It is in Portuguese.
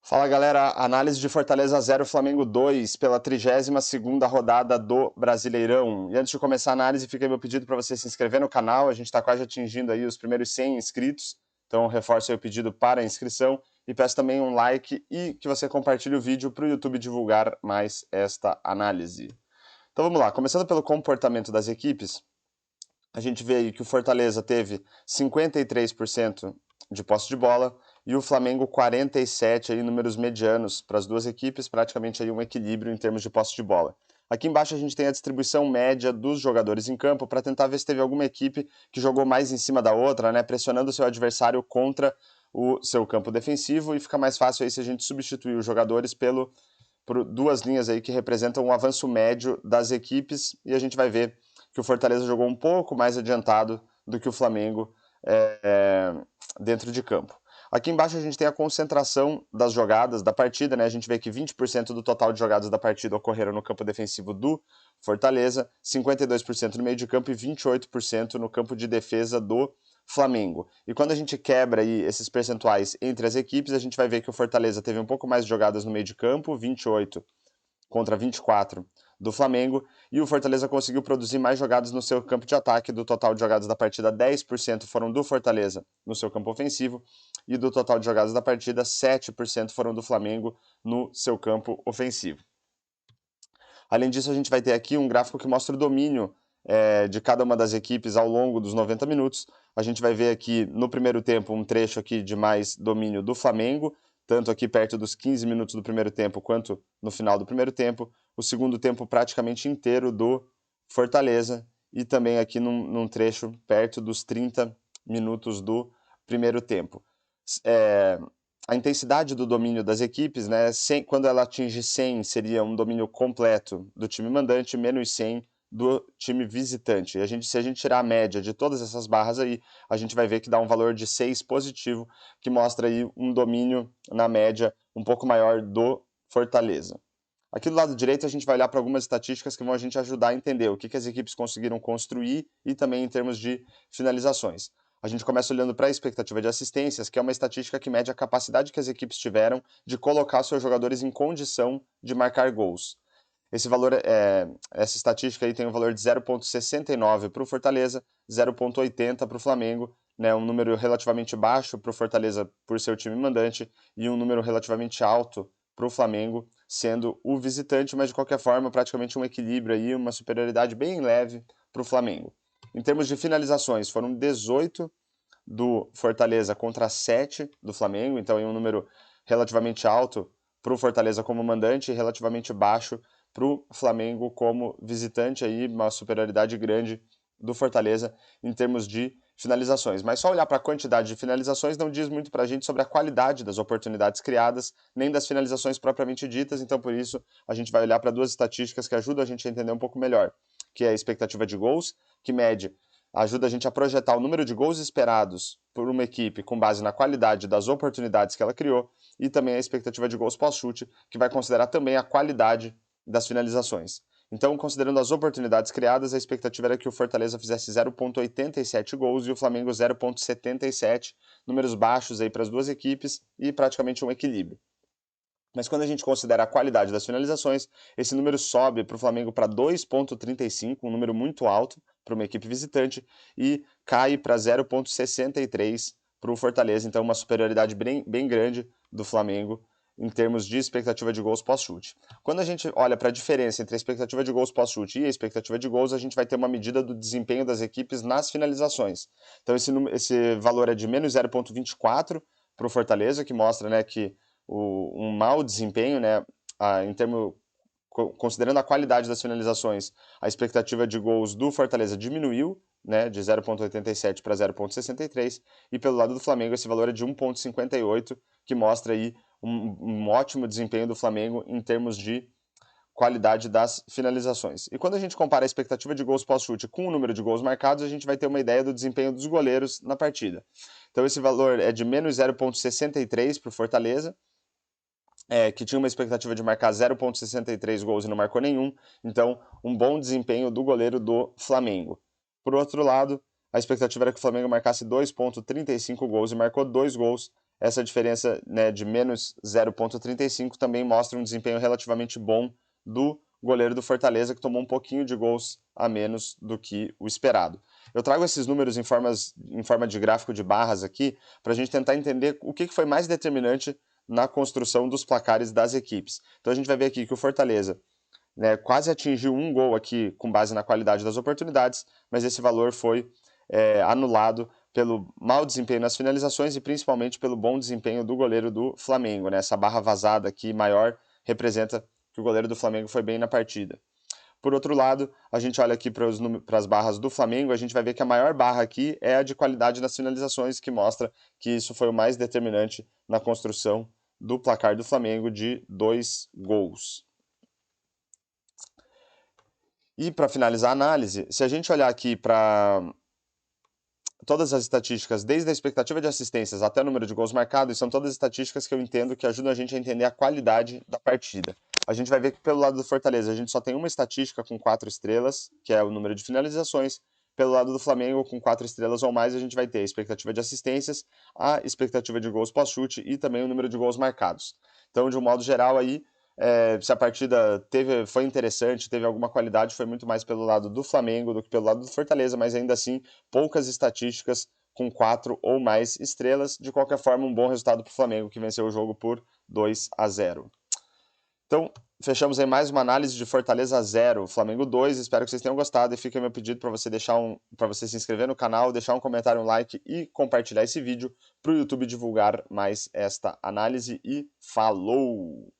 Fala galera, análise de Fortaleza 0, Flamengo 2 pela 32ª rodada do Brasileirão. E antes de começar a análise, fica aí meu pedido para você se inscrever no canal, a gente está quase atingindo aí os primeiros 100 inscritos, então reforço aí o pedido para a inscrição e peço também um like e que você compartilhe o vídeo para o YouTube divulgar mais esta análise. Então vamos lá, começando pelo comportamento das equipes, a gente vê aí que o Fortaleza teve 53% de posse de bola e o Flamengo 47%, aí números medianos para as duas equipes, praticamente aí um equilíbrio em termos de posse de bola. Aqui embaixo a gente tem a distribuição média dos jogadores em campo para tentar ver se teve alguma equipe que jogou mais em cima da outra, né, pressionando o seu adversário contra o seu campo defensivo, e fica mais fácil aí se a gente substituir os jogadores por duas linhas aí que representam um avanço médio das equipes, e a gente vai ver que o Fortaleza jogou um pouco mais adiantado do que o Flamengo dentro de campo. Aqui embaixo a gente tem a concentração das jogadas da partida, né? A gente vê que 20% do total de jogadas da partida ocorreram no campo defensivo do Fortaleza, 52% no meio de campo e 28% no campo de defesa do Flamengo. E quando a gente quebra aí esses percentuais entre as equipes, a gente vai ver que o Fortaleza teve um pouco mais de jogadas no meio de campo, 28 contra 24 do Flamengo, e o Fortaleza conseguiu produzir mais jogadas no seu campo de ataque. Do total de jogadas da partida, 10% foram do Fortaleza no seu campo ofensivo, e do total de jogadas da partida, 7% foram do Flamengo no seu campo ofensivo. Além disso, a gente vai ter aqui um gráfico que mostra o domínio de cada uma das equipes ao longo dos 90 minutos. A gente vai ver aqui no primeiro tempo um trecho aqui de mais domínio do Flamengo, tanto aqui perto dos 15 minutos do primeiro tempo quanto no final do primeiro tempo. O segundo tempo praticamente inteiro do Fortaleza, e também aqui num trecho perto dos 30 minutos do primeiro tempo. A intensidade do domínio das equipes, né, quando ela atinge 100 seria um domínio completo do time mandante, menos 100 do time visitante. E se a gente tirar a média de todas essas barras aí, a gente vai ver que dá um valor de 6 positivo, que mostra aí um domínio na média um pouco maior do Fortaleza. Aqui do lado direito a gente vai olhar para algumas estatísticas que vão a gente ajudar a entender o que as equipes conseguiram construir e também em termos de finalizações. A gente começa olhando para a expectativa de assistências, que é uma estatística que mede a capacidade que as equipes tiveram de colocar seus jogadores em condição de marcar gols. Essa estatística aí tem um valor de 0,69 para o Fortaleza, 0,80 para o Flamengo, né, um número relativamente baixo para o Fortaleza por ser o time mandante e um número relativamente alto para o Flamengo, sendo o visitante, mas de qualquer forma praticamente um equilíbrio aí, uma superioridade bem leve para o Flamengo. Em termos de finalizações, foram 18 do Fortaleza contra 7 do Flamengo, então é um número relativamente alto para o Fortaleza como mandante e relativamente baixo para o Flamengo como visitante, aí uma superioridade grande do Fortaleza em termos de finalizações. Mas só olhar para a quantidade de finalizações não diz muito para a gente sobre a qualidade das oportunidades criadas, nem das finalizações propriamente ditas, então por isso a gente vai olhar para duas estatísticas que ajudam a gente a entender um pouco melhor, que é a expectativa de gols, que ajuda a gente a projetar o número de gols esperados por uma equipe com base na qualidade das oportunidades que ela criou, e também a expectativa de gols pós-chute, que vai considerar também a qualidade das finalizações. Então, considerando as oportunidades criadas, a expectativa era que o Fortaleza fizesse 0,87 gols e o Flamengo 0,77, números baixos aí para as duas equipes e praticamente um equilíbrio. Mas quando a gente considera a qualidade das finalizações, esse número sobe para o Flamengo para 2,35, um número muito alto para uma equipe visitante, e cai para 0,63 para o Fortaleza. Então, uma superioridade bem grande do Flamengo em termos de expectativa de gols pós-chute. Quando a gente olha para a diferença entre a expectativa de gols pós-chute e a expectativa de gols, a gente vai ter uma medida do desempenho das equipes nas finalizações. Então, esse valor é de menos 0,24 para o Fortaleza, que mostra, né, que um mau desempenho, né, considerando a qualidade das finalizações, a expectativa de gols do Fortaleza diminuiu, né, de 0,87 para 0,63, e pelo lado do Flamengo esse valor é de 1,58, que mostra aí um ótimo desempenho do Flamengo em termos de qualidade das finalizações. E quando a gente compara a expectativa de gols pós-chute com o número de gols marcados, a gente vai ter uma ideia do desempenho dos goleiros na partida. Então esse valor é de menos 0,63 para o Fortaleza, que tinha uma expectativa de marcar 0,63 gols e não marcou nenhum, então um bom desempenho do goleiro do Flamengo. Por outro lado, a expectativa era que o Flamengo marcasse 2,35 gols e marcou 2 gols, essa diferença, né, de menos 0,35 também mostra um desempenho relativamente bom do goleiro do Fortaleza, que tomou um pouquinho de gols a menos do que o esperado. Eu trago esses números em forma de gráfico de barras aqui, para a gente tentar entender o que foi mais determinante na construção dos placares das equipes. Então a gente vai ver aqui que o Fortaleza, né, quase atingiu um gol aqui com base na qualidade das oportunidades, mas esse valor foi anulado pelo mau desempenho nas finalizações e principalmente pelo bom desempenho do goleiro do Flamengo, né? Essa barra vazada aqui maior representa que o goleiro do Flamengo foi bem na partida. Por outro lado, a gente olha aqui para as barras do Flamengo, a gente vai ver que a maior barra aqui é a de qualidade nas finalizações, que mostra que isso foi o mais determinante na construção do placar do Flamengo de 2 gols. E para finalizar a análise, se a gente olhar aqui para todas as estatísticas, desde a expectativa de assistências até o número de gols marcados, são todas estatísticas que eu entendo que ajudam a gente a entender a qualidade da partida. A gente vai ver que pelo lado do Fortaleza a gente só tem uma estatística com 4 estrelas, que é o número de finalizações. Pelo lado do Flamengo, com 4 estrelas ou mais, a gente vai ter a expectativa de assistências, a expectativa de gols pós-chute e também o número de gols marcados. Então, de um modo geral, aí, se a partida foi interessante, teve alguma qualidade, foi muito mais pelo lado do Flamengo do que pelo lado do Fortaleza, mas ainda assim, poucas estatísticas com 4 ou mais estrelas. De qualquer forma, um bom resultado para o Flamengo, que venceu o jogo por 2-0. Então, fechamos aí mais uma análise de Fortaleza 0, Flamengo 2. Espero que vocês tenham gostado e fica meu pedido para você se inscrever no canal, deixar um comentário, um like e compartilhar esse vídeo para o YouTube divulgar mais esta análise. E falou!